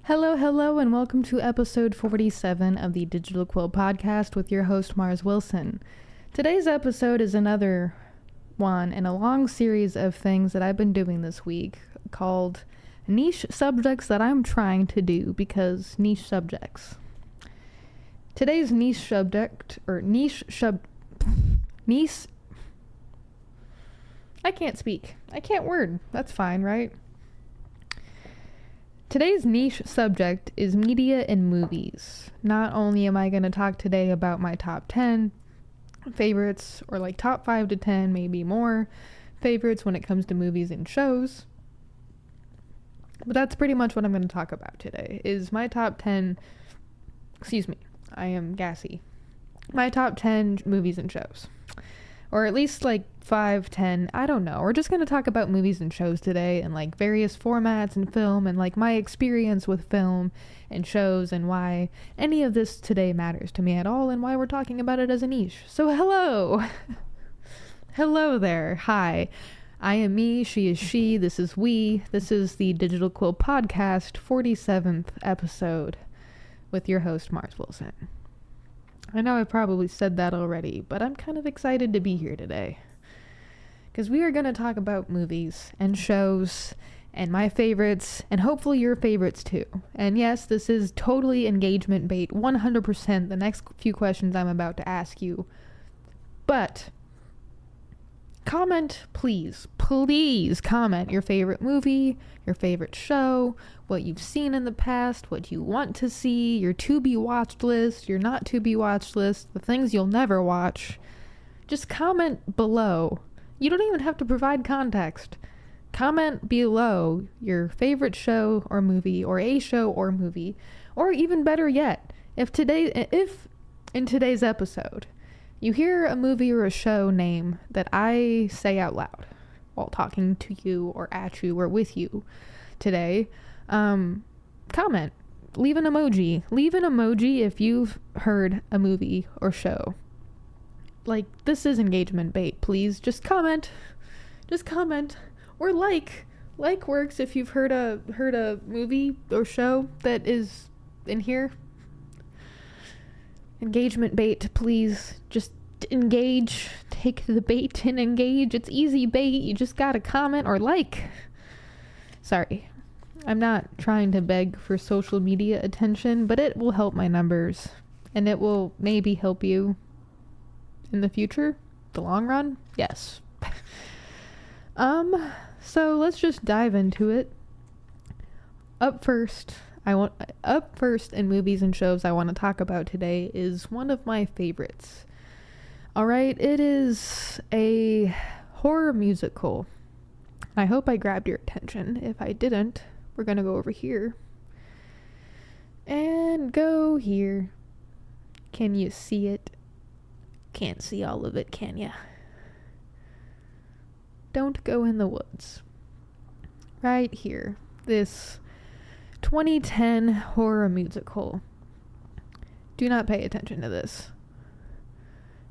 Hello, hello, and welcome to episode 47 of the Digital Quill podcast with your host, Mars Wilson. Today's episode is another one in a long series of things that I've been doing this week called niche subjects that I'm trying to do because niche subjects. Today's niche subject, I can't speak. I can't word. That's fine, right? Today's niche subject is media and movies. Not only am I going to talk today about my top 10 favorites, or like top 5 to 10, maybe more favorites when it comes to movies and shows, but that's pretty much what I'm going to talk about today, is my top 10, I am gassy, my top 10 movies and shows. Or at least like 5, 10, I don't know. We're just going to talk about movies and shows today and like various formats and film and like my experience with film and shows and why any of this today matters to me at all and why we're talking about it as a niche. So hello. Hello there. Hi. I am me, she is she, this is we. This is the Digital Quill podcast 47th episode with your host Mars Wilson. I know I probably said that already, but I'm kind of excited to be here today. Because we are going to talk about movies and shows and my favorites and hopefully your favorites too. And yes, this is totally engagement bait, 100% the next few questions I'm about to ask you. But comment, please comment your favorite movie, your favorite show, what you've seen in the past, what you want to see, your to-be watched list, your not to-be watched list, the things you'll never watch. Just comment below. You don't even have to provide context. Comment below your favorite show or movie, or a show or movie, or even better yet, if in today's episode you hear a movie or a show name that I say out loud while talking to you or at you or with you today, comment, leave an emoji if you've heard a movie or show. Like, this is engagement bait, please just comment, or like works if you've heard a movie or show that is in here. Engagement bait, please just engage, take the bait and engage. It's easy bait, you just gotta comment or like. Sorry, I'm not trying to beg for social media attention, but it will help my numbers, and it will maybe help you in the future, the long run. Yes. So let's just dive into it. Up first in movies and shows I want to talk about today is one of my favorites. Alright, it is a horror musical. I hope I grabbed your attention. If I didn't, we're gonna go over here. And go here. Can you see it? Can't see all of it, can ya? Don't Go in the Woods. Right here. This 2010 horror musical. Do not pay attention to this.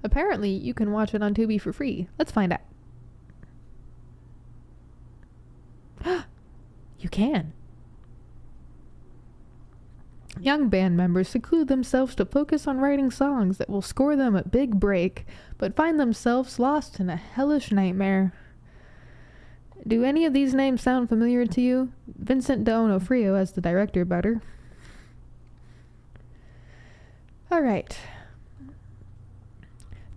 Apparently, you can watch it on Tubi for free. Let's find out. You can. Young band members seclude themselves to focus on writing songs that will score them a big break, but find themselves lost in a hellish nightmare. Do any of these names sound familiar to you? Vincent D'Onofrio as the director, butter. Alright.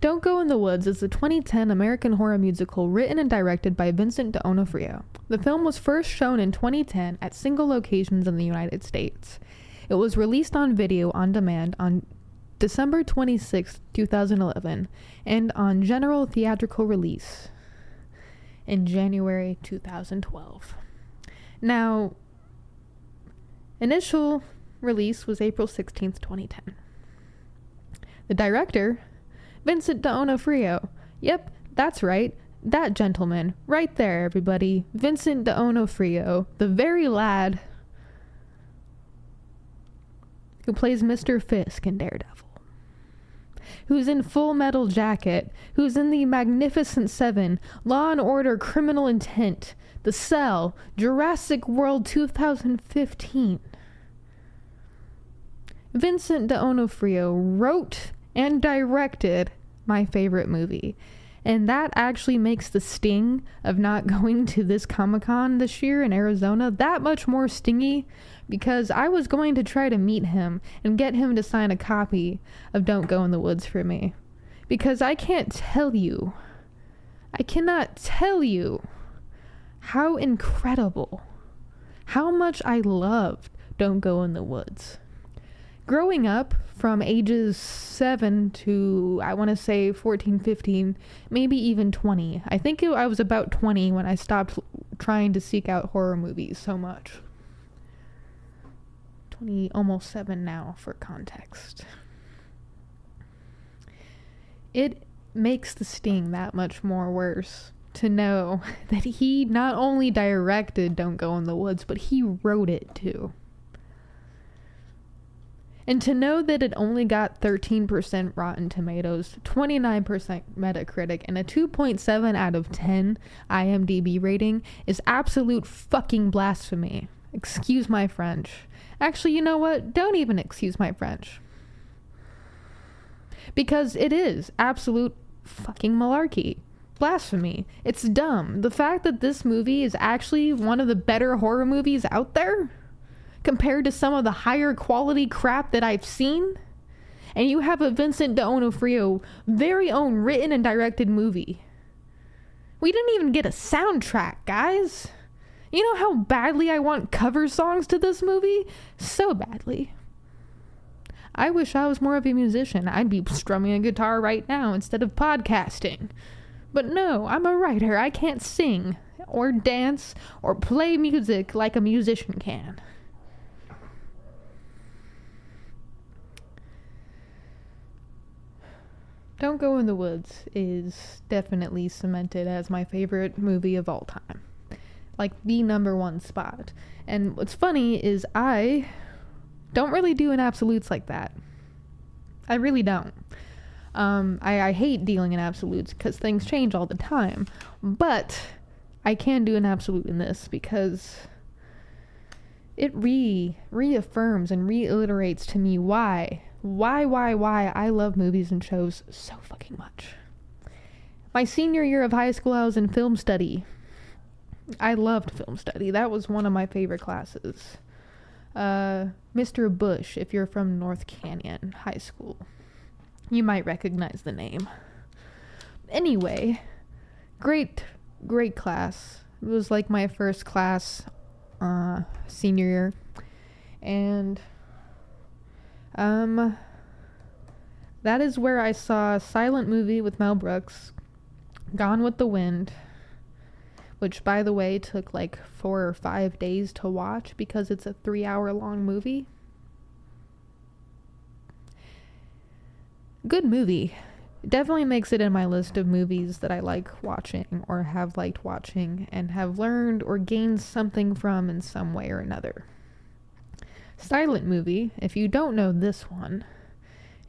Don't Go in the Woods is a 2010 American horror musical written and directed by Vincent D'Onofrio. The film was first shown in 2010 at single locations in the United States. It was released on video on demand on December 26, 2011, and on general theatrical release in January 2012. Now, initial release was April 16th, 2010. The director, Vincent D'Onofrio. Yep, that's right. That gentleman. Right there, everybody. Vincent D'Onofrio. The very lad who plays Mr. Fisk in Daredevil. Who's in Full Metal Jacket. Who's in The Magnificent Seven. Law and Order Criminal Intent. The Cell. Jurassic World 2015. Vincent D'Onofrio wrote and directed my favorite movie. And that actually makes the sting of not going to this Comic-Con this year in Arizona that much more stingy, because I was going to try to meet him and get him to sign a copy of Don't Go in the Woods for me. Because I cannot tell you how incredible, how much I loved Don't Go in the Woods. Growing up from ages 7 to, I want to say 14, 15, maybe even 20. I think I was about 20 when I stopped trying to seek out horror movies so much. 20, almost 7 now for context. It makes the sting that much more worse to know that he not only directed Don't Go in the Woods, but he wrote it too. And to know that it only got 13% Rotten Tomatoes, 29% Metacritic, and a 2.7 out of 10 IMDb rating is absolute fucking blasphemy. Excuse my French. Actually, you know what? Don't even excuse my French. Because it is absolute fucking malarkey. Blasphemy. It's dumb. The fact that this movie is actually one of the better horror movies out there, compared to some of the higher quality crap that I've seen, and you have a Vincent D'Onofrio very own written and directed movie. We didn't even get a soundtrack, guys. You know how badly I want cover songs to this movie? So badly. I wish I was more of a musician. I'd be strumming a guitar right now instead of podcasting. But no, I'm a writer. I can't sing or dance or play music like a musician can. Don't Go in the Woods is definitely cemented as my favorite movie of all time. Like, the number one spot. And what's funny is I don't really do in absolutes like that. I really don't. I hate dealing in absolutes because things change all the time. But I can do an absolute in this because it reaffirms and reiterates to me why I love movies and shows so fucking much. My senior year of high school, I was in film study. I loved film study. That was one of my favorite classes. Mr. Bush, if you're from North Canyon High School, you might recognize the name. Anyway, great class. It was like my first class senior year. And that is where I saw a silent movie with Mel Brooks, Gone with the Wind, which, by the way, took like 4 or 5 days to watch because it's a 3-hour-long movie. Good movie. Definitely makes it in my list of movies that I like watching or have liked watching and have learned or gained something from in some way or another. Silent movie, if you don't know this one,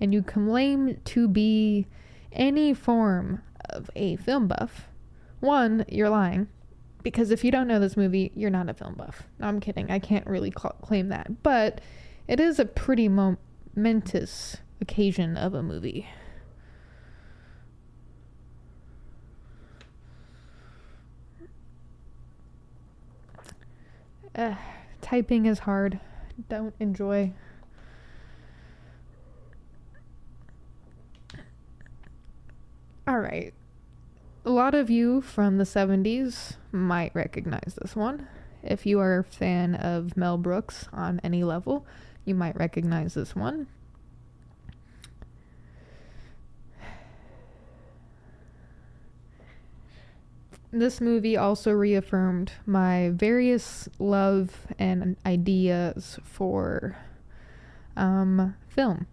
and you claim to be any form of a film buff, one, you're lying. Because if you don't know this movie, you're not a film buff. No, I'm kidding. I can't really claim that. But it is a pretty momentous occasion of a movie. Typing is hard. Don't enjoy. Alright. A lot of you from the 70s might recognize this one. If you are a fan of Mel Brooks on any level, you might recognize this one. This movie also reaffirmed my various love and ideas for film.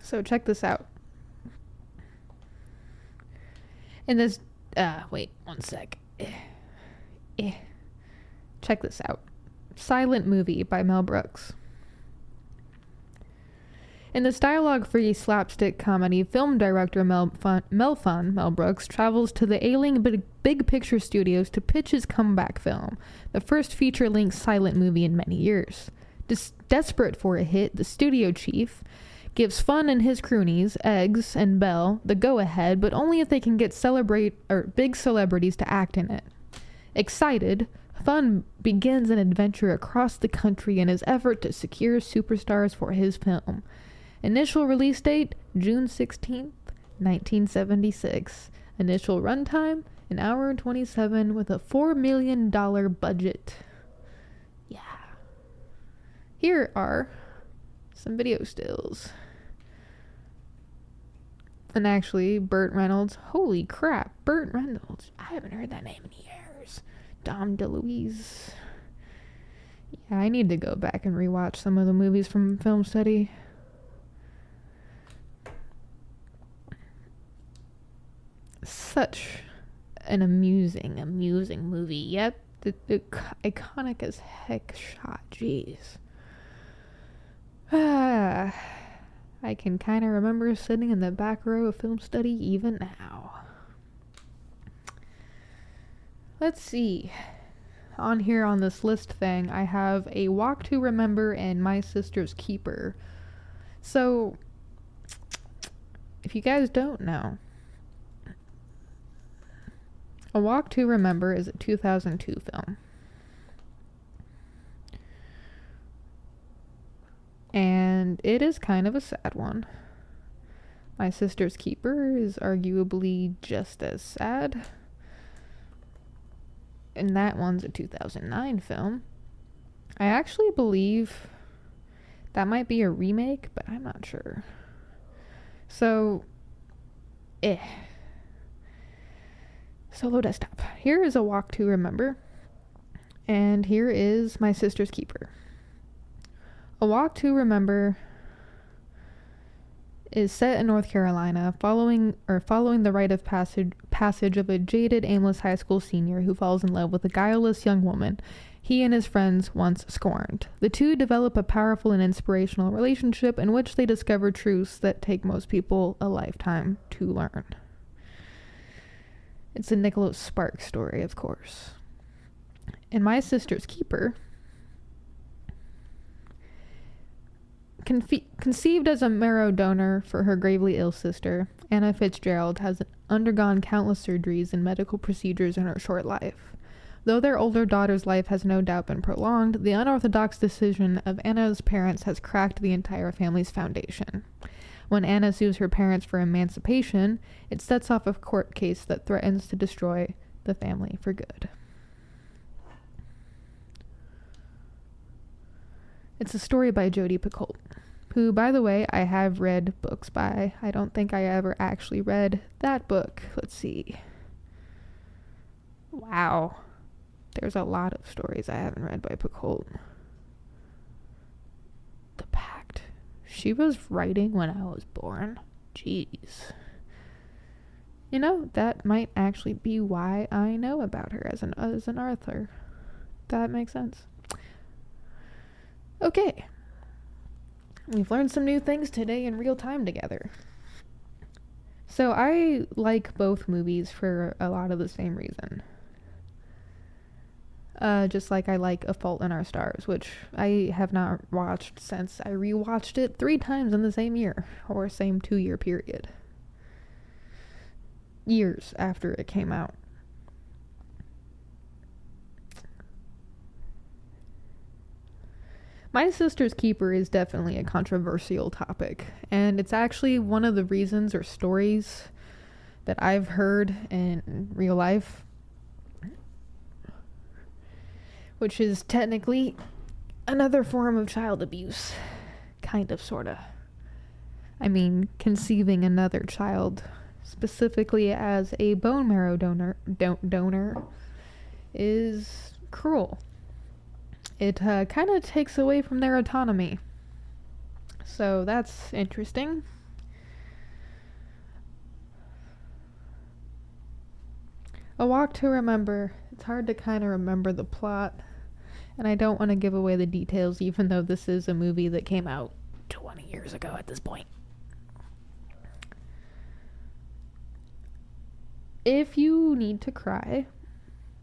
So check this out. In this, wait, one sec. Check this out. Silent movie by Mel Brooks. In this dialogue-free slapstick comedy, film director Mel Brooks travels to the ailing big picture studios to pitch his comeback film, the first feature-length silent movie in many years. Desperate for a hit, the studio chief gives Fun and his cronies, Eggs and Belle, the go-ahead, but only if they can get big celebrities to act in it. Excited, Fun begins an adventure across the country in his effort to secure superstars for his film. Initial release date, June 16th, 1976. Initial runtime, 1 hour and 27 with a $4 million budget. Yeah. Here are some video stills. And actually, Burt Reynolds. Holy crap, Burt Reynolds. I haven't heard that name in years. Dom DeLuise. Yeah, I need to go back and rewatch some of the movies from film study. Such an amusing movie. Yep, the iconic as heck shot. Jeez. I can kind of remember sitting in the back row of film study even now. Let's see. On here on this list thing, I have A Walk to Remember and My Sister's Keeper. So, if you guys don't know, A Walk to Remember is a 2002 film. And it is kind of a sad one. My Sister's Keeper is arguably just as sad. And that one's a 2009 film. I actually believe that might be a remake, but I'm not sure. So, Solo desktop. Here is A Walk to Remember. And here is My Sister's Keeper. A Walk to Remember is set in North Carolina, following the rite of passage of a jaded, aimless high school senior who falls in love with a guileless young woman he and his friends once scorned. The two develop a powerful and inspirational relationship in which they discover truths that take most people a lifetime to learn. It's a Nicholas Sparks story, of course. And My Sister's Keeper, conceived as a marrow donor for her gravely ill sister, Anna Fitzgerald has undergone countless surgeries and medical procedures in her short life. Though their older daughter's life has no doubt been prolonged, the unorthodox decision of Anna's parents has cracked the entire family's foundation. When Anna sues her parents for emancipation, it sets off a court case that threatens to destroy the family for good. It's a story by Jodi Picoult, who, by the way, I have read books by. I don't think I ever actually read that book. Let's see. Wow. There's a lot of stories I haven't read by Picoult. The Pact. She was writing when I was born. Jeez. You know, that might actually be why I know about her as an author. That makes sense. Okay. We've learned some new things today in real time together. So I like both movies for a lot of the same reason. Just like I like A Fault in Our Stars, which I have not watched since I rewatched it 3 times in the same year, or same 2-year period. Years after it came out. My Sister's Keeper is definitely a controversial topic, and it's actually one of the reasons or stories that I've heard in real life, which is technically another form of child abuse. Kind of, sorta. I mean, conceiving another child, specifically as a bone marrow donor is cruel. It kind of takes away from their autonomy. So that's interesting. A Walk to Remember. It's hard to kind of remember the plot, and I don't want to give away the details, even though this is a movie that came out 20 years ago at this point. If you need to cry,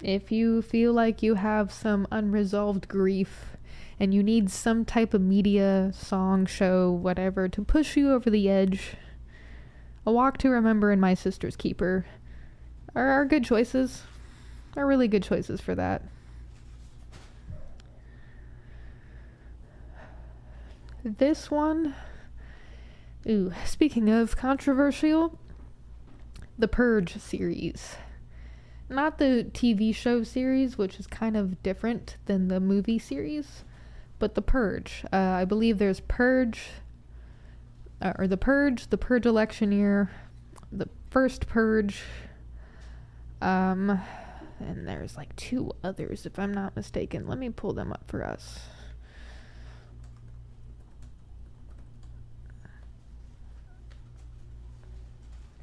if you feel like you have some unresolved grief and you need some type of media, song, show, whatever, to push you over the edge, A Walk to Remember and My Sister's Keeper are good choices. Are really good choices for that. This one, speaking of controversial, the Purge series. Not the TV show series, which is kind of different than the movie series, but the Purge. I believe there's Purge, or the Purge election year, the first Purge, and there's like 2 others, if I'm not mistaken. Let me pull them up for us.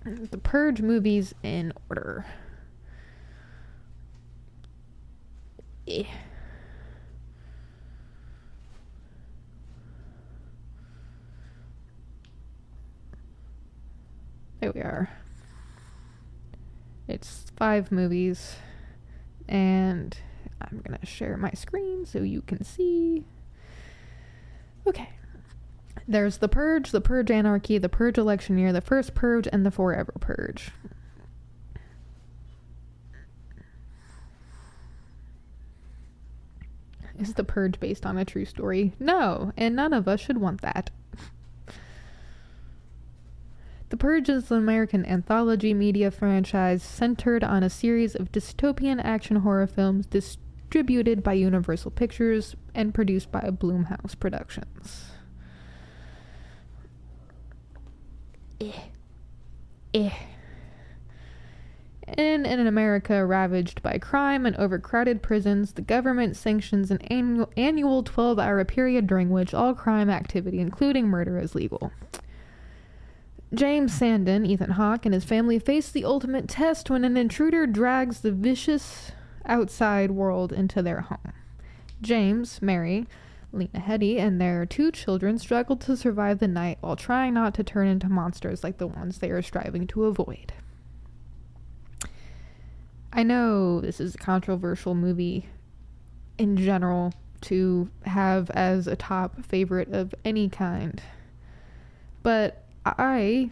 The Purge movies in order. There we are. It's 5 movies, and I'm gonna share my screen so you can see. Okay. There's the Purge Anarchy, the Purge Election Year, the First Purge, and the Forever Purge. Is the Purge based on a true story? No, and none of us should want that. The Purge is an American anthology media franchise centered on a series of dystopian action horror films distributed by Universal Pictures and produced by Blumhouse Productions. In an America ravaged by crime and overcrowded prisons, the government sanctions an annual 12-hour period during which all crime activity, including murder, is legal. James Sandon, Ethan Hawke, and his family face the ultimate test when an intruder drags the vicious outside world into their home. James, Mary, Lena Headey, and their 2 children struggle to survive the night while trying not to turn into monsters like the ones they are striving to avoid. I know this is a controversial movie in general to have as a top favorite of any kind, but I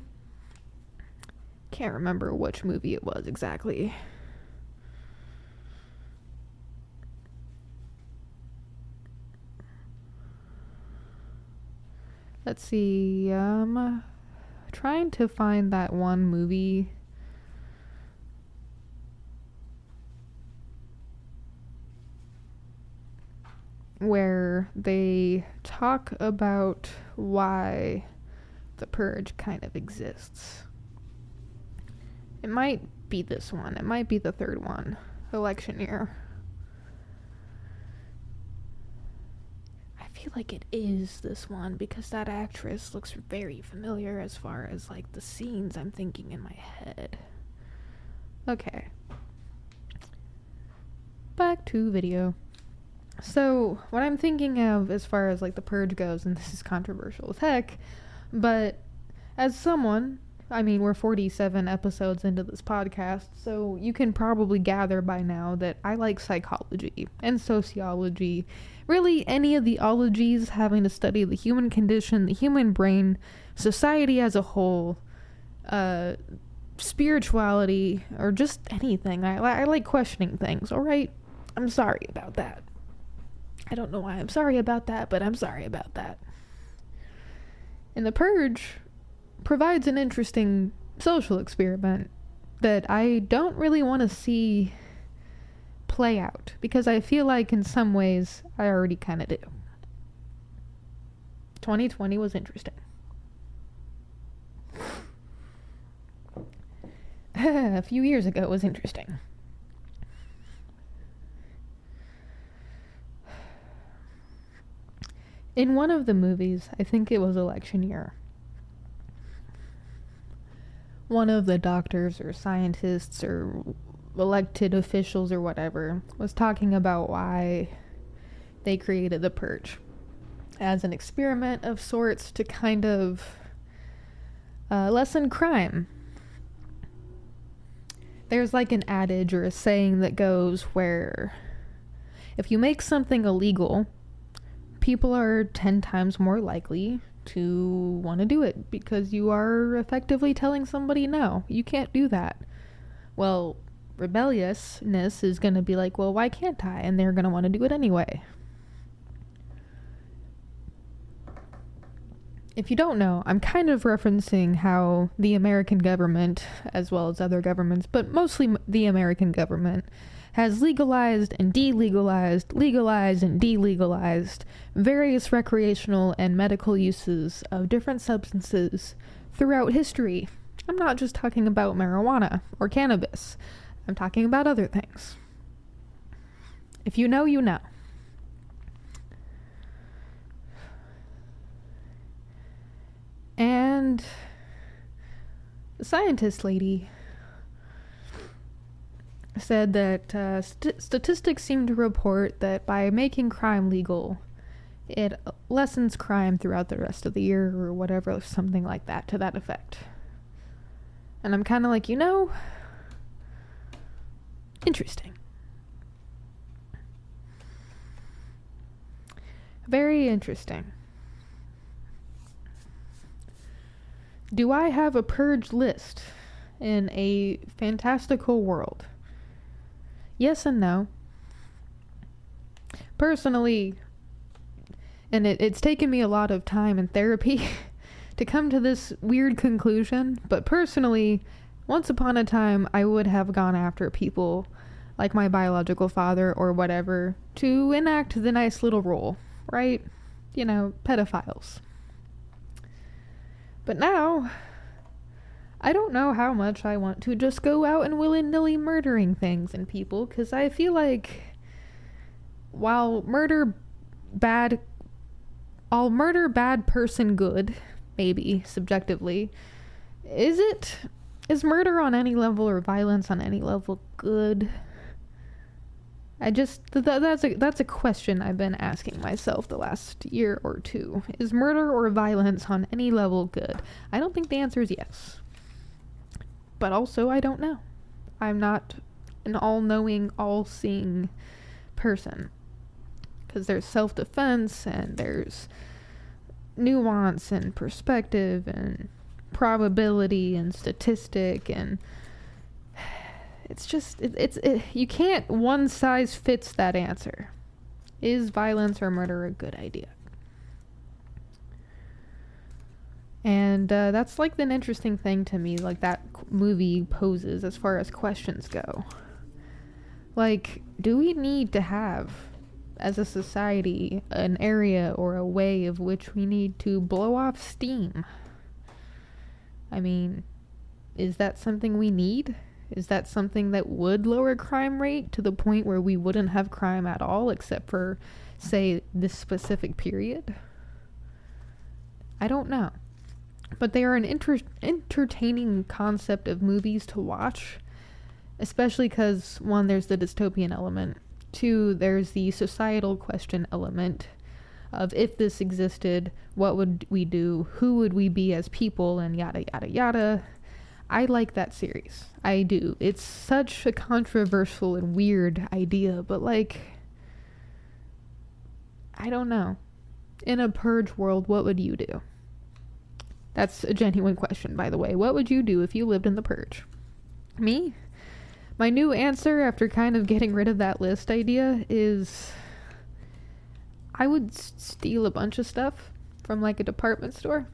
can't remember which movie it was exactly. Let's see, trying to find that one movie. Where they talk about why the Purge kind of exists. It might be this one. It might be the 3rd one. Election Year. I feel like it is this one because that actress looks very familiar as far as like the scenes I'm thinking in my head. Okay. Back to video. So, what I'm thinking of as far as like the Purge goes, and this is controversial as heck, but as someone, I mean, we're 47 episodes into this podcast, so you can probably gather by now that I like psychology and sociology, really any of the ologies having to study the human condition, the human brain, society as a whole, spirituality, or just anything. I like questioning things, alright? I'm sorry about that. I don't know why I'm sorry about that, but I'm sorry about that. And the Purge provides an interesting social experiment that I don't really want to see play out, because I feel like in some ways I already kind of do. 2020 was interesting. A few years ago it was interesting. In one of the movies, I think it was Election Year, one of the doctors or scientists or elected officials or whatever was talking about why they created the Purge as an experiment of sorts to kind of lessen crime. There's like an adage or a saying that goes where if you make something illegal, people are 10 times more likely to want to do it because you are effectively telling somebody, no, you can't do that. Well, rebelliousness is going to be like, well, why can't I? And they're going to want to do it anyway. If you don't know, I'm kind of referencing how the American government, as well as other governments, but mostly the American government, has legalized and delegalized, legalized and delegalized various recreational and medical uses of different substances throughout history. I'm not just talking about marijuana or cannabis. I'm talking about other things. If you know, you know. And the scientist lady said that statistics seem to report that by making crime legal, it lessens crime throughout the rest of the year or whatever, something like that, to that effect. And I'm kind of like, interesting. Very interesting. Do I have a purge list in a fantastical world? Yes and no. Personally, and it's taken me a lot of time and therapy to come to this weird conclusion, but personally, once upon a time, I would have gone after people like my biological father or whatever to enact the nice little role, right? Pedophiles. But now, I don't know how much I want to just go out and willy-nilly murdering things and people, because I feel like while I'll murder bad person good, maybe, subjectively. Is murder on any level or violence on any level good? That's a question I've been asking myself the last year or two. Is murder or violence on any level good? I don't think the answer is yes. But also, I don't know. I'm not an all-knowing, all-seeing person. Because there's self-defense, and there's nuance, and perspective, and probability, and statistic, and it's just, you can't one size fits that answer. Is violence or murder a good idea? And that's like an interesting thing to me, like that movie poses as far as questions go. Like, do we need to have, as a society, an area or a way of which we need to blow off steam? I mean, is that something we need? Is that something that would lower crime rate to the point where we wouldn't have crime at all except for, say, this specific period? I don't know. But they are an entertaining concept of movies to watch, especially because, one, there's the dystopian element. Two, there's the societal question element of if this existed, what would we do? Who would we be as people? And yada, yada, yada. I like that series. I do. It's such a controversial and weird idea, but I don't know. In a purge world, what would you do? That's a genuine question, by the way. What would you do if you lived in the purge? Me? My new answer after kind of getting rid of that list idea is I would steal a bunch of stuff from a department store.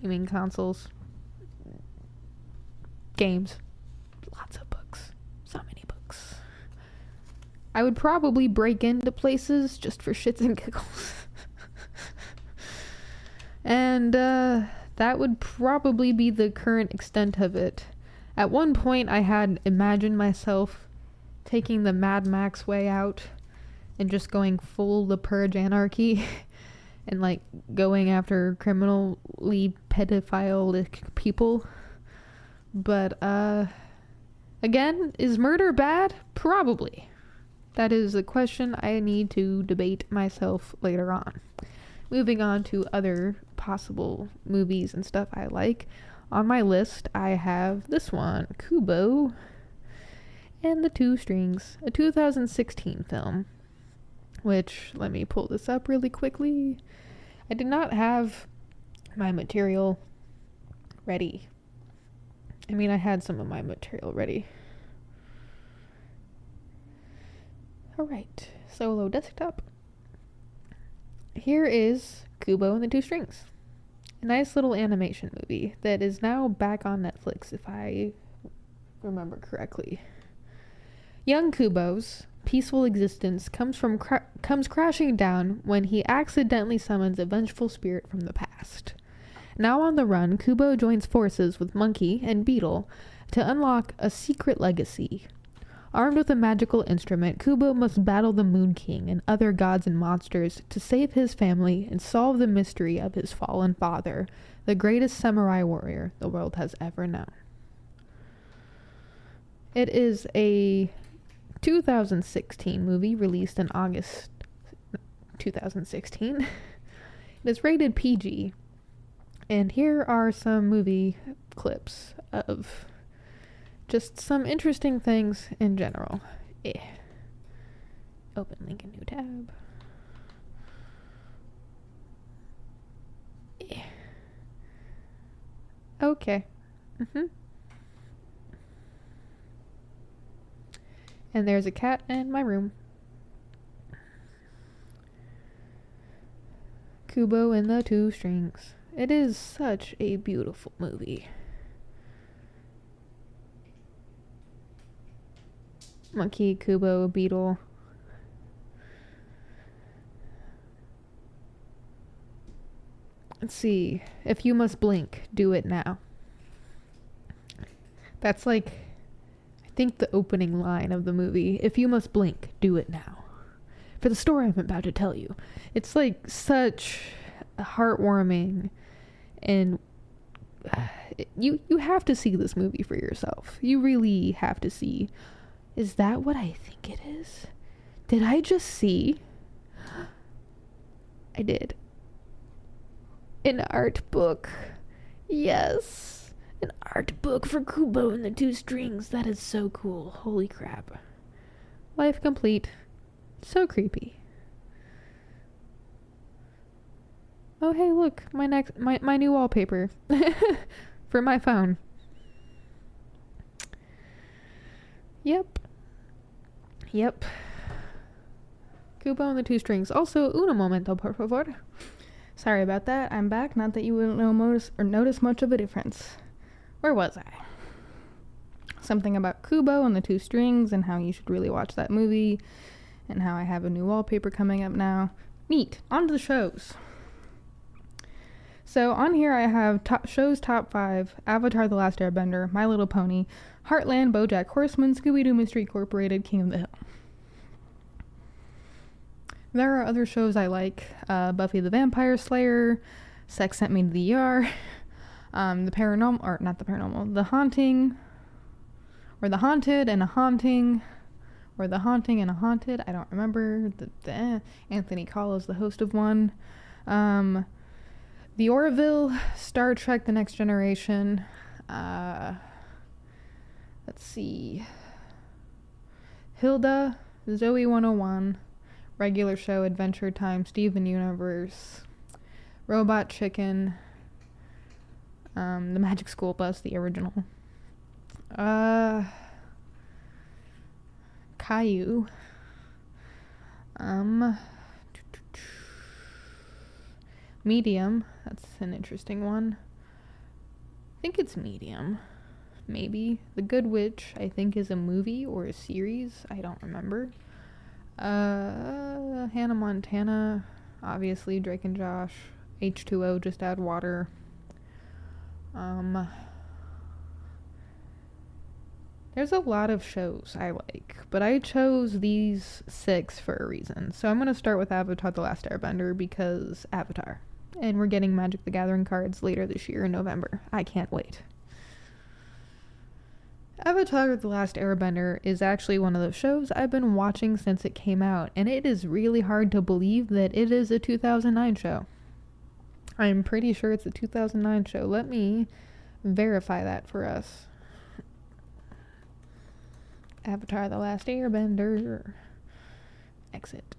Gaming consoles. Games. Lots of books. So many books. I would probably break into places just for shits and giggles. And that would probably be the current extent of it. At one point, I had imagined myself taking the Mad Max way out and just going full The Purge anarchy and going after criminally pedophilic people. But again, is murder bad? Probably. That is a question I need to debate myself later on. Moving on to other possible movies and stuff I like. On my list, I have this one, Kubo and the Two Strings, a 2016 film. which, let me pull this up really quickly. I did not have my material ready. I mean, I had some of my material ready. Alright, solo desktop. Here is Kubo and the Two Strings. A nice little animation movie that is now back on Netflix, if I remember correctly. Young Kubo's peaceful existence comes crashing down when he accidentally summons a vengeful spirit from the past. Now on the run, Kubo joins forces with Monkey and Beetle to unlock a secret legacy. Armed with a magical instrument, Kubo must battle the Moon King and other gods and monsters to save his family and solve the mystery of his fallen father, the greatest samurai warrior the world has ever known. It is a 2016 movie released in August 2016. It is rated PG. And here are some movie clips of just some interesting things in general. Open link in new tab. Okay. And there's a cat in my room. Kubo and the Two Strings. It is such a beautiful movie. Monkey, Kubo, Beetle. Let's see. If you must blink, do it now. That's like, I think, the opening line of the movie. If you must blink, do it now. For the story I'm about to tell you. It's like such a heartwarming, and you have to see this movie for yourself. You really have to see. Is that what I think it is? Did I just see? I did. An art book. Yes. An art book for Kubo and the Two Strings. That is so cool. Holy crap. Life complete. So creepy. Oh, hey, look. My new wallpaper. For my phone. Yep. Kubo and the Two Strings. Also, un momento, por favor. Sorry about that. I'm back. Not that you will notice much of a difference. Where was I? Something about Kubo and the Two Strings and how you should really watch that movie and how I have a new wallpaper coming up now. Neat. On to the shows. So on here I have top 5, Avatar: The Last Airbender, My Little Pony, Heartland, BoJack Horseman, Scooby-Doo Mystery Incorporated, King of the Hill. There are other shows I like, Buffy the Vampire Slayer, Sex Sent Me to the ER, The Paranormal, or not The Paranormal, The Haunting, or The Haunted and a Haunting, or The Haunting and a Haunted, I don't remember, Anthony Call is the host of one, The Orville, Star Trek The Next Generation, let's see, Hilda, Zoe 101, Regular Show, Adventure Time, Steven Universe, Robot Chicken, The Magic School Bus, the original, Caillou, Medium, that's an interesting one. I think it's Medium, maybe. The Good Witch, I think, is a movie or a series, I don't remember. Hannah Montana, obviously, Drake and Josh, H2O, Just Add Water. There's a lot of shows I like, but I chose these 6 for a reason. So I'm going to start with Avatar: The Last Airbender because Avatar. And we're getting Magic the Gathering cards later this year in November. I can't wait. Avatar: The Last Airbender is actually one of those shows I've been watching since it came out, and it is really hard to believe that it is a 2009 show. I'm pretty sure it's a 2009 show. Let me verify that for us. Avatar: The Last Airbender. Exit.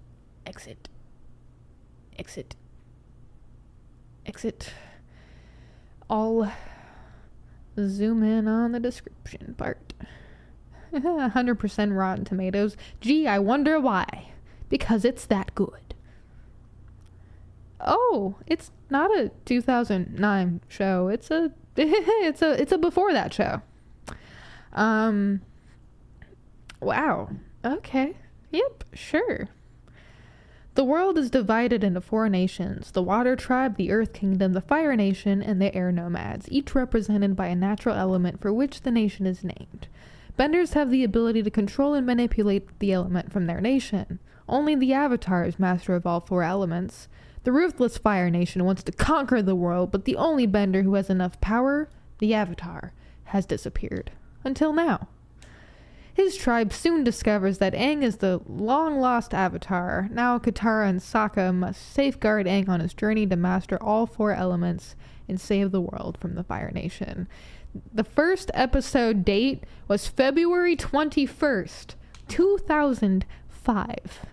exit, exit, exit. I'll zoom in on the description part. 100% Rotten Tomatoes. Gee, I wonder why. Because it's that good. Oh, it's not a 2009 show. It's a it's a before that show. Wow. Okay. Yep, sure. The world is divided into 4 nations: the Water Tribe, the Earth Kingdom, the Fire Nation, and the Air Nomads, each represented by a natural element for which the nation is named. Benders have the ability to control and manipulate the element from their nation. Only the Avatar is master of all 4 elements. The ruthless Fire Nation wants to conquer the world, but the only Bender who has enough power, the Avatar, has disappeared. Until now. His tribe soon discovers that Aang is the long-lost Avatar. Now Katara and Sokka must safeguard Aang on his journey to master all 4 elements and save the world from the Fire Nation. The first episode date was February 21st, 2005.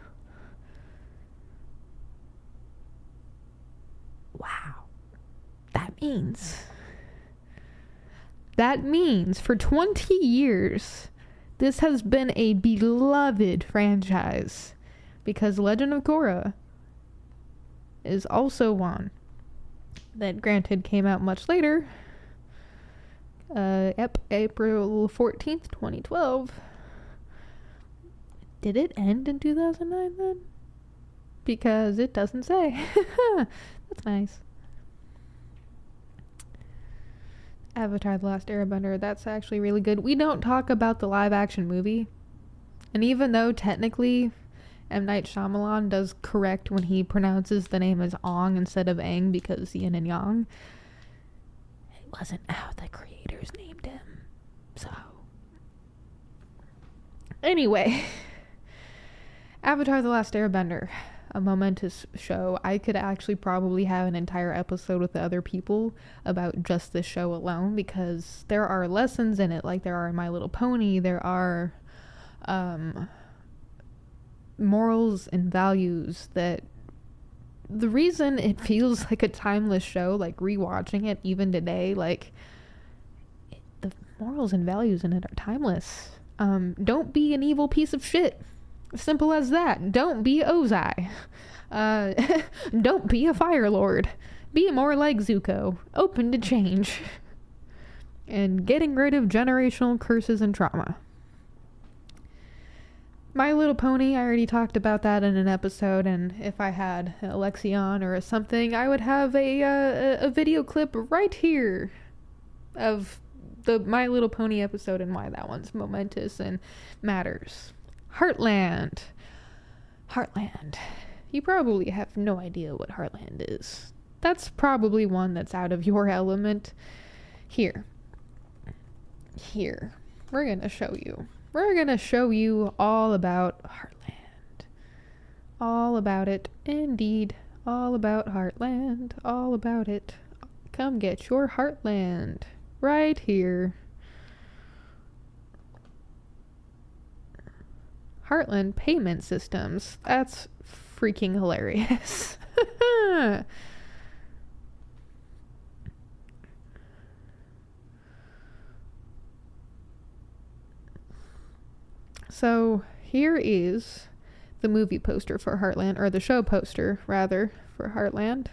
Wow. That means for 20 years, this has been a beloved franchise, because Legend of Korra is also one that, granted, came out much later. April 14th, 2012. Did it end in 2009 then? Because it doesn't say. That's nice. Avatar: The Last Airbender, that's actually really good. We don't talk about the live action movie. And even though technically M. Night Shyamalan does correct when he pronounces the name as Ong instead of Aang because yin and yang, it wasn't how the creators named him. So, anyway, Avatar: The Last Airbender, a momentous show. I could actually probably have an entire episode with the other people about just this show alone, because there are lessons in it, like there are in My Little Pony. There are morals and values that the reason it feels like a timeless show, like rewatching it even today, like the morals and values in it are timeless. Don't be an evil piece of shit. Simple as that. Don't be Ozai. Don't be a Fire Lord. Be more like Zuko, open to change, and getting rid of generational curses and trauma. My Little Pony, I already talked about that in an episode, and if I had a Lexion or something, I would have a video clip right here of the My Little Pony episode and why that one's momentous and matters. Heartland. You probably have no idea what Heartland is. That's probably one that's out of your element. Here. We're gonna show you. We're gonna show you all about Heartland. All about it. Indeed. All about Heartland. All about it. Come get your Heartland. Right here. Heartland payment systems. That's freaking hilarious. So here is the movie poster for Heartland, or the show poster rather, for Heartland.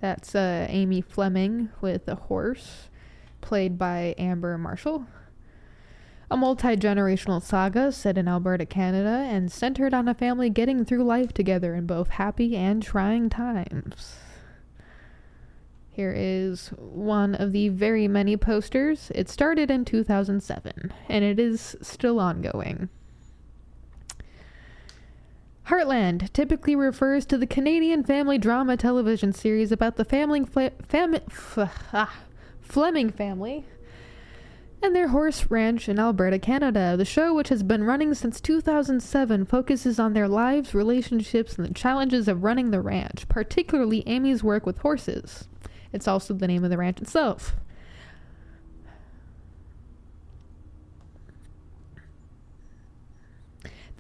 That's Amy Fleming with a horse, played by Amber Marshall. A multi-generational saga set in Alberta, Canada, and centered on a family getting through life together in both happy and trying times. Here is one of the very many posters. It started in 2007, and it is still ongoing. Heartland typically refers to the Canadian family drama television series about the Fleming family and their horse ranch in Alberta, Canada. The show, which has been running since 2007, focuses on their lives, relationships, and the challenges of running the ranch, particularly Amy's work with horses. It's also the name of the ranch itself.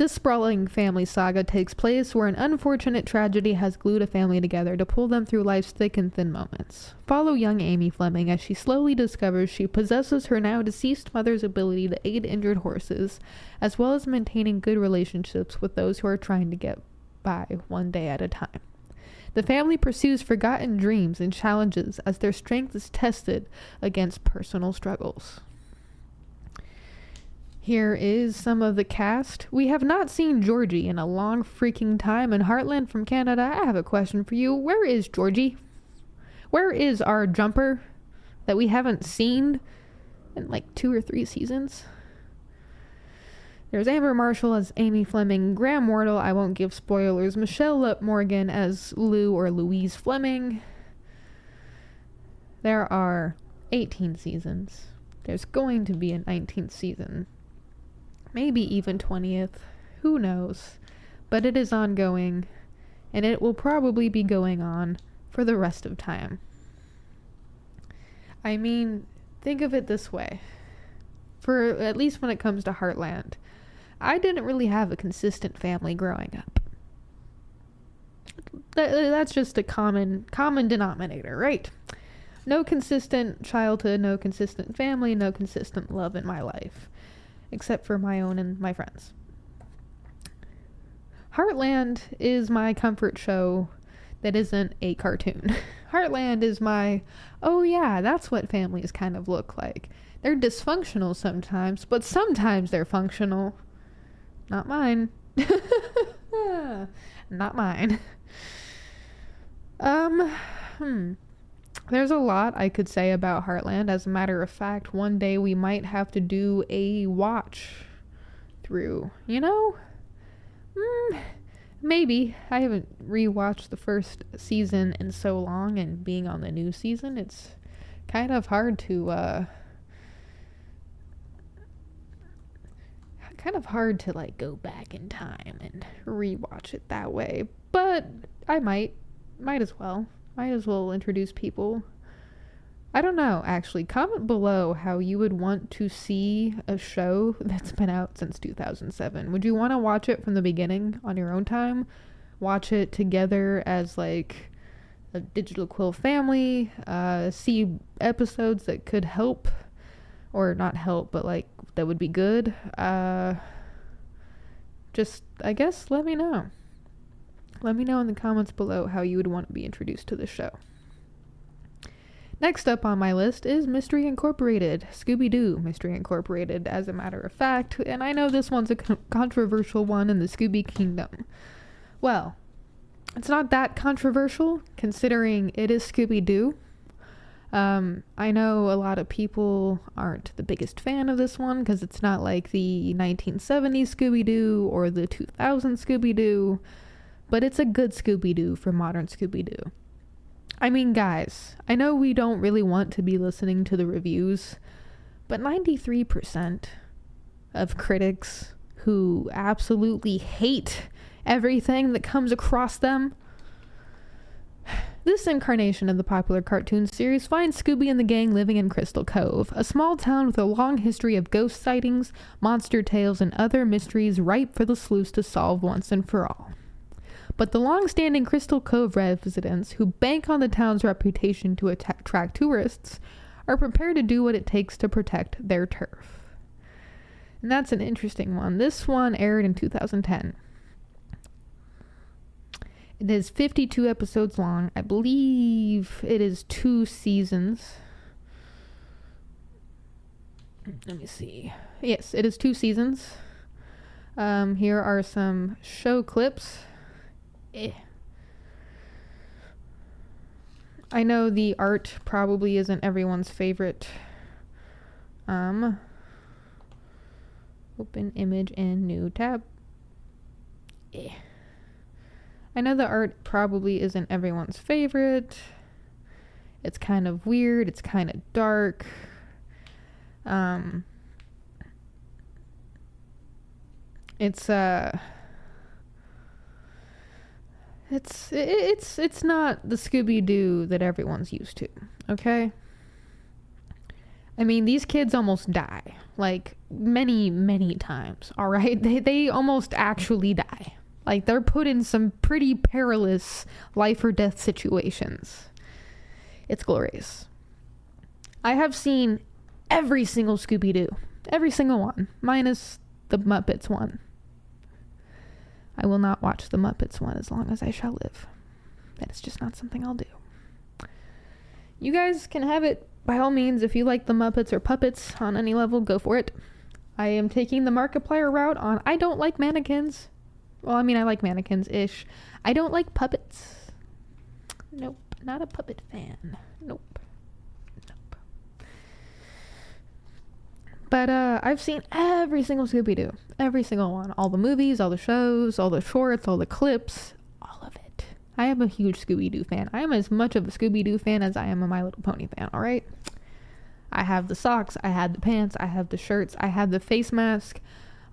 This sprawling family saga takes place where an unfortunate tragedy has glued a family together to pull them through life's thick and thin moments. Follow young Amy Fleming as she slowly discovers she possesses her now deceased mother's ability to aid injured horses, as well as maintaining good relationships with those who are trying to get by one day at a time. The family pursues forgotten dreams and challenges as their strength is tested against personal struggles. Here is some of the cast. We have not seen Georgie in a long freaking time, and Heartland from Canada, I have a question for you. Where is Georgie? Where is our jumper that we haven't seen in like 2 or 3 seasons? There's Amber Marshall as Amy Fleming, Graham Wardle, I won't give spoilers, Michelle Morgan as Lou or Louise Fleming. There are 18 seasons. There's going to be a 19th season. Maybe even 20th. Who knows? But it is ongoing, and it will probably be going on for the rest of time. I mean, think of it this way. For at least when it comes to Heartland, I didn't really have a consistent family growing up. That's just a common denominator, right? No consistent childhood, no consistent family, no consistent love in my life. Except for my own and my friends. Heartland is my comfort show that isn't a cartoon. Heartland is my, oh yeah, that's what families kind of look like. They're dysfunctional sometimes, but sometimes they're functional. Not mine. Not mine. There's a lot I could say about Heartland. As a matter of fact, one day we might have to do a watch through, you know? Maybe. I haven't rewatched the first season in so long, and being on the new season, it's kind of hard to, like go back in time and rewatch it that way. But I might as well. Might as well introduce people. I don't know, actually. Comment below how you would want to see a show that's been out since 2007. Would you want to watch it from the beginning on your own time? Watch it together as like a digital Quill family? See episodes that could help, or not help, but like that would be good? Just, I guess, let me know. Let me know in the comments below how you would want to be introduced to the show. Next up on my list is Mystery Incorporated. Scooby-Doo Mystery Incorporated, as a matter of fact. And I know this one's a controversial one in the Scooby Kingdom. Well, it's not that controversial, considering it is Scooby-Doo. I know a lot of people aren't the biggest fan of this one, because it's not like the 1970s Scooby-Doo or the 2000s Scooby-Doo. But it's a good Scooby-Doo for modern Scooby-Doo. I mean, guys, I know we don't really want to be listening to the reviews, but 93% of critics who absolutely hate everything that comes across them. This incarnation of the popular cartoon series finds Scooby and the gang living in Crystal Cove, a small town with a long history of ghost sightings, monster tales, and other mysteries ripe for the sleuths to solve once and for all. But the long-standing Crystal Cove residents, who bank on the town's reputation to attract tourists, are prepared to do what it takes to protect their turf. And that's an interesting one. This one aired in 2010. It is 52 episodes long. I believe it is 2 seasons. Let me see. Yes, it is 2 seasons. Here are some show clips. I know the art probably isn't everyone's favorite. Open image and new tab. I know the art probably isn't everyone's favorite. It's kind of weird. It's kind of dark. It's not the Scooby-Doo that everyone's used to, okay? I mean, these kids almost die. Like, many, many times, all right? They almost actually die. Like, they're put in some pretty perilous life or death situations. It's glorious. I have seen every single Scooby-Doo. Every single one. Minus the Muppets one. I will not watch the Muppets one as long as I shall live. That is just not something I'll do. You guys can have it, by all means. If you like the Muppets or puppets on any level, go for it. I am taking the Markiplier route on I don't like mannequins. Well, I mean, I like mannequins-ish. I don't like puppets. Nope. Not a puppet fan. Nope. But I've seen every single Scooby-Doo. Every single one. All the movies, all the shows, all the shorts, all the clips. All of it. I am a huge Scooby-Doo fan. I am as much of a Scooby-Doo fan as I am a My Little Pony fan, alright? I have the socks, I have the pants, I have the shirts, I have the face mask.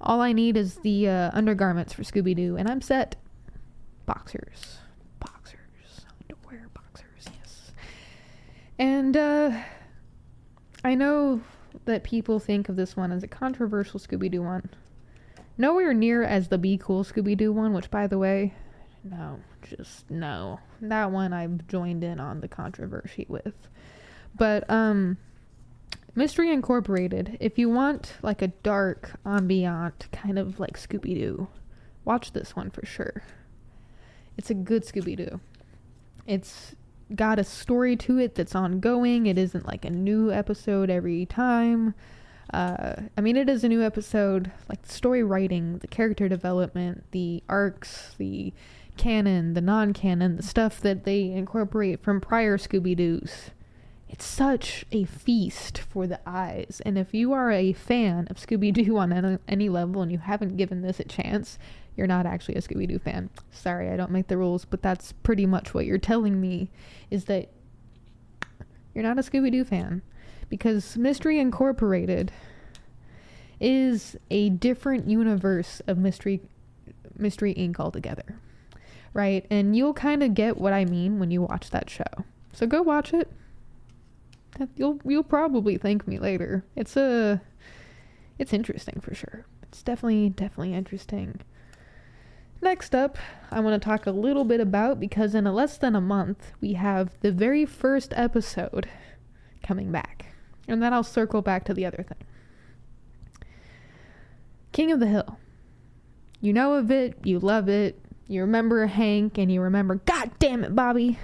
All I need is the undergarments for Scooby-Doo, and I'm set. Boxers. Underwear boxers, yes. And I know that people think of this one as a controversial Scooby-Doo one. Nowhere near as the Be Cool Scooby-Doo one, which, by the way, no. That one I've joined in on the controversy with. But, Mystery Incorporated, if you want, like, a dark, ambient, kind of like Scooby-Doo, watch this one for sure. It's a good Scooby-Doo. It's got a story to it that's ongoing. It isn't like a new episode every time. I mean, it is a new episode, like the story writing, the character development, the arcs, the canon, the non-canon, the stuff that they incorporate from prior Scooby-Doos. It's such a feast for the eyes. And if you are a fan of Scooby-Doo on any level and you haven't given this a chance, you're not actually a Scooby-Doo fan. Sorry, I don't make the rules, but that's pretty much what you're telling me, is that you're not a Scooby-Doo fan. Because Mystery Incorporated is a different universe of Mystery Inc. altogether. Right? And you'll kind of get what I mean when you watch that show. So go watch it. You'll probably thank me later. It's interesting for sure. It's definitely interesting. Next up, I want to talk a little bit about, because in less than a month, we have the very first episode coming back. And then I'll circle back to the other thing. King of the Hill. You know of it, you love it, you remember Hank, and you remember, God damn it, Bobby!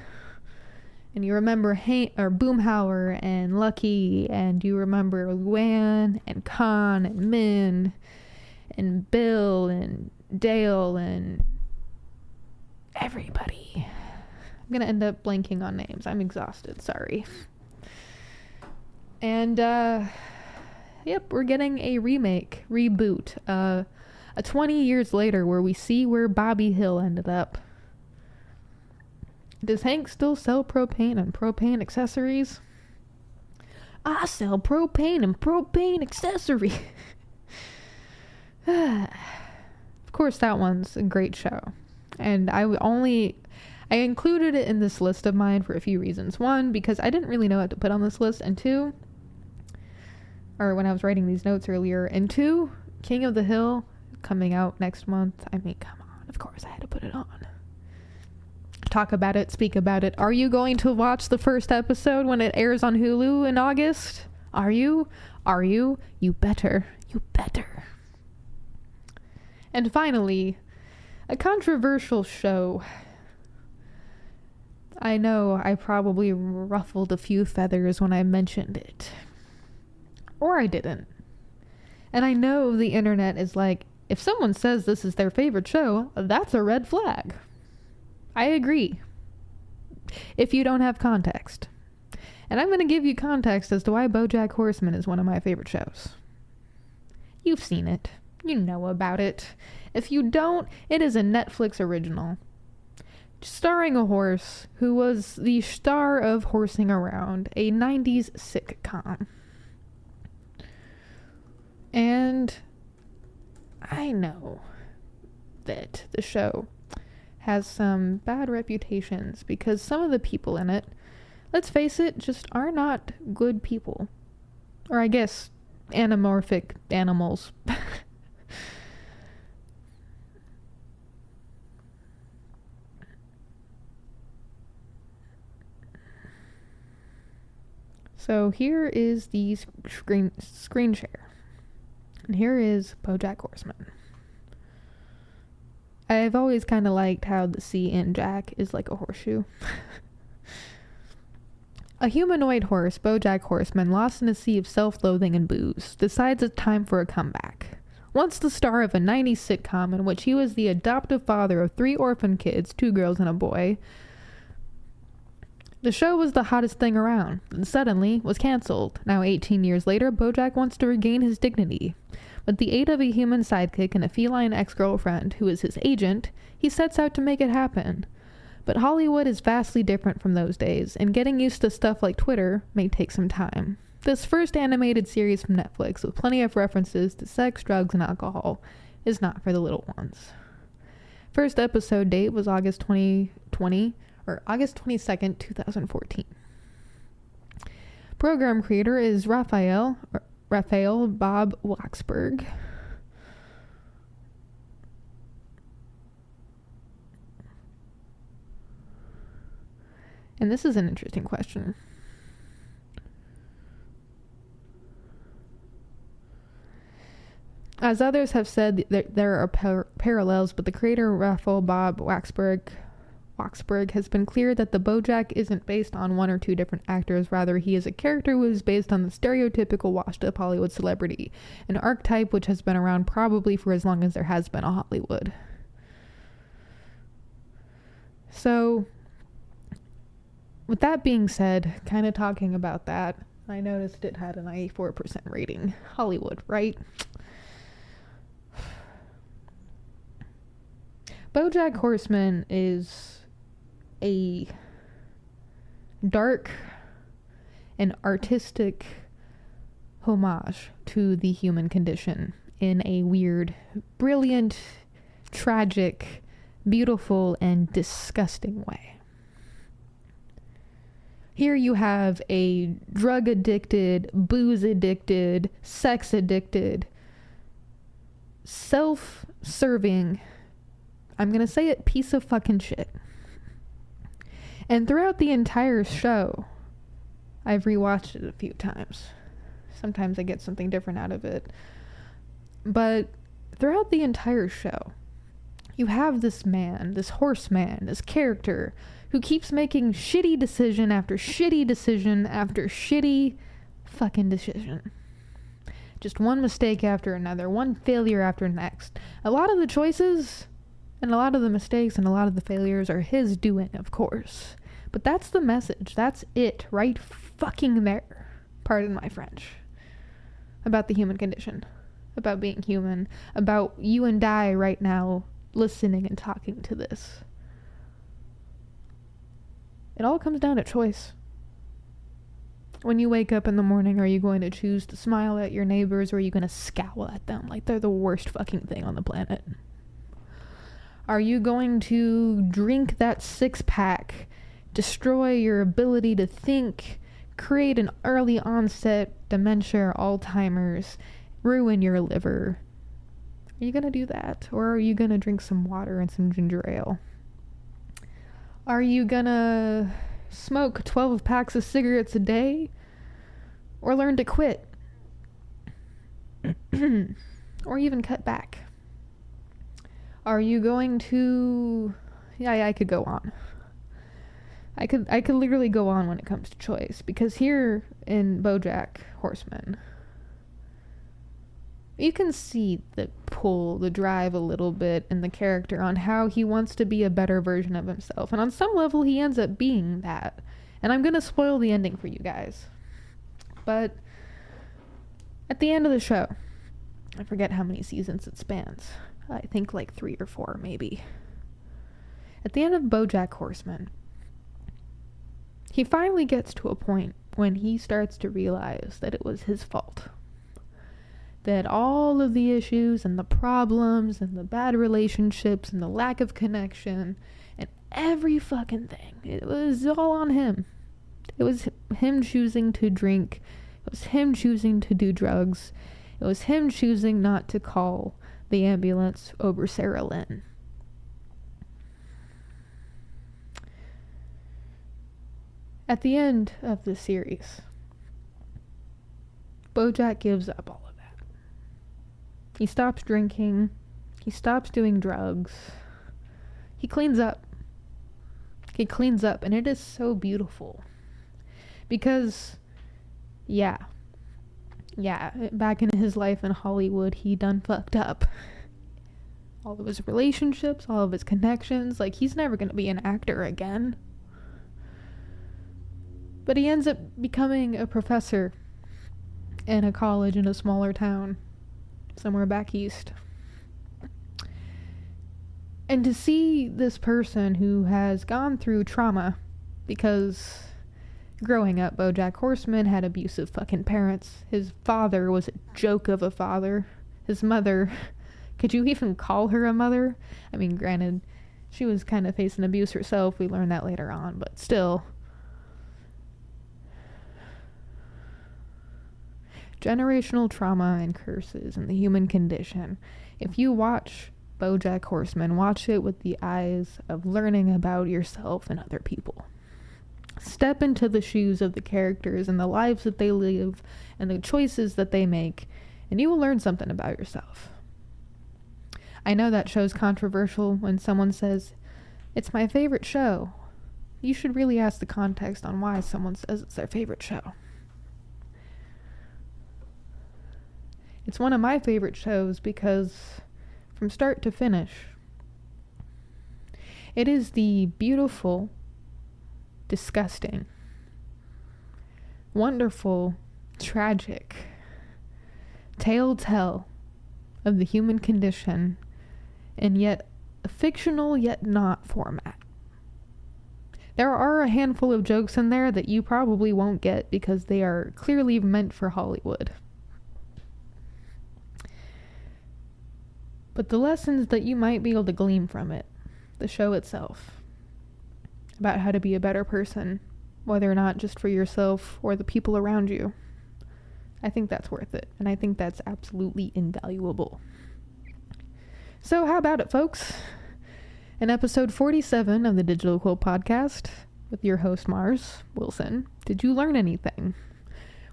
And you remember Boomhauer and Lucky, and you remember Luann and Con and Min and Bill and Dale and everybody. I'm gonna end up blanking on names. I'm exhausted, sorry. And yep, we're getting a reboot, a 20 years later, where we see where Bobby Hill ended up. Does Hank still sell propane and propane accessories? I sell propane and propane accessories. Of course, that one's a great show. And I included it in this list of mine for a few reasons. One, because I didn't really know what to put on this list. And two, or when I was writing these notes earlier. And two, King of the Hill coming out next month. I mean, come on. Of course, I had to put it on. Talk about it, speak about it. Are you going to watch the first episode when it airs on Hulu in August? Are you? You better. And finally, a controversial show. I know I probably ruffled a few feathers when I mentioned it. Or I didn't. And I know the internet is like, if someone says this is their favorite show, that's a red flag. I agree. If you don't have context. And I'm going to give you context as to why BoJack Horseman is one of my favorite shows. You've seen it. You know about it. If you don't, it is a Netflix original. Starring a horse who was the star of Horsing Around, a 90s sitcom. And I know that the show has some bad reputations because some of the people in it, let's face it, just are not good people. Or I guess anamorphic animals. So here is the screen share. And here is BoJack Horseman. I've always kind of liked how the C in Jack is like a horseshoe. A humanoid horse, BoJack Horseman, lost in a sea of self-loathing and booze, decides it's time for a comeback. Once the star of a 90s sitcom in which he was the adoptive father of 3 orphan kids, 2 girls and a boy, the show was the hottest thing around, and suddenly was cancelled. Now 18 years later, BoJack wants to regain his dignity. With the aid of a human sidekick and a feline ex-girlfriend who is his agent, he sets out to make it happen. But Hollywood is vastly different from those days, and getting used to stuff like Twitter may take some time. This first animated series from Netflix, with plenty of references to sex, drugs, and alcohol, is not for the little ones. First episode date was August 2020, or August 22nd, 2014. Program creator is Raphael Bob Waxberg. And this is an interesting question. As others have said, there are parallels, but the creator Raphael Bob Waxberg has been clear that the BoJack isn't based on 1 or 2 different actors. Rather, he is a character who is based on the stereotypical washed-up Hollywood celebrity, an archetype which has been around probably for as long as there has been a Hollywood. So, with that being said, kind of talking about that, I noticed it had a 94% rating. Hollywood, right? BoJack Horseman is a dark and artistic homage to the human condition in a weird, brilliant, tragic, beautiful, and disgusting way. Here you have a drug-addicted, booze-addicted, sex-addicted, self-serving, I'm gonna say it, piece of fucking shit. And throughout the entire show, I've rewatched it a few times. Sometimes I get something different out of it. But throughout the entire show, you have this man, this horseman, this character who keeps making shitty decision after shitty decision after shitty fucking decision. Just one mistake after another, one failure after next. A lot of the choices and a lot of the mistakes and a lot of the failures are his doing, of course. But that's the message. That's it right fucking there. Pardon my French. About the human condition. About being human. About you and I right now listening and talking to this. It all comes down to choice. When you wake up in the morning, are you going to choose to smile at your neighbors, or are you going to scowl at them like they're the worst fucking thing on the planet? Are you going to drink that 6-pack, destroy your ability to think, create an early onset dementia or Alzheimer's, ruin your liver? Are you going to do that? Or are you going to drink some water and some ginger ale? Are you going to smoke 12 packs of cigarettes a day? Or learn to quit? Or even cut back? Are you going to... Yeah, I could go on. I could literally go on when it comes to choice. Because here in BoJack Horseman, you can see the pull, the drive a little bit in the character on how he wants to be a better version of himself. And on some level, he ends up being that. And I'm going to spoil the ending for you guys. But at the end of the show, I forget how many seasons it spans. I think like 3 or 4, maybe. At the end of BoJack Horseman, he finally gets to a point when he starts to realize that it was his fault. That all of the issues and the problems and the bad relationships and the lack of connection and every fucking thing, it was all on him. It was him choosing to drink It was him choosing to do drugs. It was him choosing not to call the ambulance over Sarah Lynn. At the end of the series, BoJack gives up all of that. He stops drinking. He stops doing drugs. He cleans up. He cleans up, and it is so beautiful. Because, yeah, back in his life in Hollywood, he done fucked up. All of his relationships, all of his connections, like, he's never gonna be an actor again. But he ends up becoming a professor in a college in a smaller town, somewhere back east. And to see this person who has gone through trauma, because growing up, BoJack Horseman had abusive fucking parents. His father was a joke of a father. His mother, could you even call her a mother? I mean, granted, she was kind of facing abuse herself. We learned that later on, but still. Generational trauma and curses and the human condition. If you watch BoJack Horseman, watch it with the eyes of learning about yourself and other people. Step into the shoes of the characters and the lives that they live and the choices that they make, and you will learn something about yourself. I know that show's controversial when someone says, "It's my favorite show." You should really ask the context on why someone says it's their favorite show. It's one of my favorite shows because from start to finish, it is the beautiful, disgusting, wonderful, tragic tale of the human condition in yet a fictional yet not format. There are a handful of jokes in there that you probably won't get because they are clearly meant for Hollywood. But the lessons that you might be able to glean from it, the show itself, about how to be a better person, whether or not just for yourself or the people around you, I think that's worth it. And I think that's absolutely invaluable. So how about it, folks? In episode 47 of the Digital Quill podcast with your host, Mars Wilson, did you learn anything?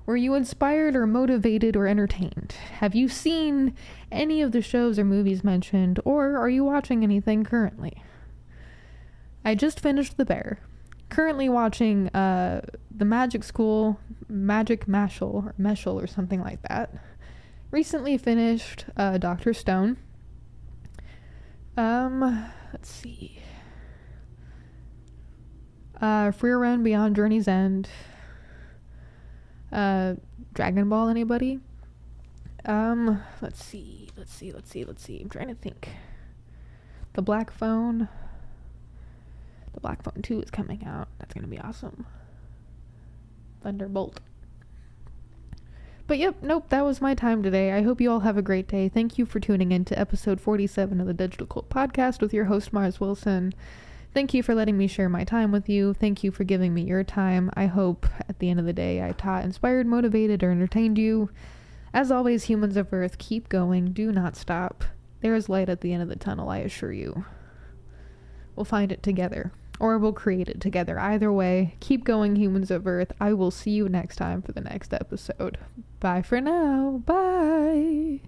Were you inspired or motivated or entertained? Have you seen any of the shows or movies mentioned, or are you watching anything currently? I just finished The Bear. Currently watching the Magic School, Magic Meshel or something like that. Recently finished Dr. Stone. Let's see. Free Run Beyond Journey's End. Dragon Ball, anybody? Let's see. I'm trying to think. The Black Phone 2 is coming out. That's gonna be awesome. Thunderbolt. But yep, nope, that was my time today. I hope you all have a great day. Thank you for tuning in to episode 47 of the Digital Cult Podcast with your host, Mars Wilson. Thank you for letting me share my time with you. Thank you for giving me your time. I hope at the end of the day I taught, inspired, motivated, or entertained you. As always, humans of Earth, keep going. Do not stop. There is light at the end of the tunnel, I assure you. We'll find it together. Or we'll create it together. Either way, keep going, humans of Earth. I will see you next time for the next episode. Bye for now. Bye.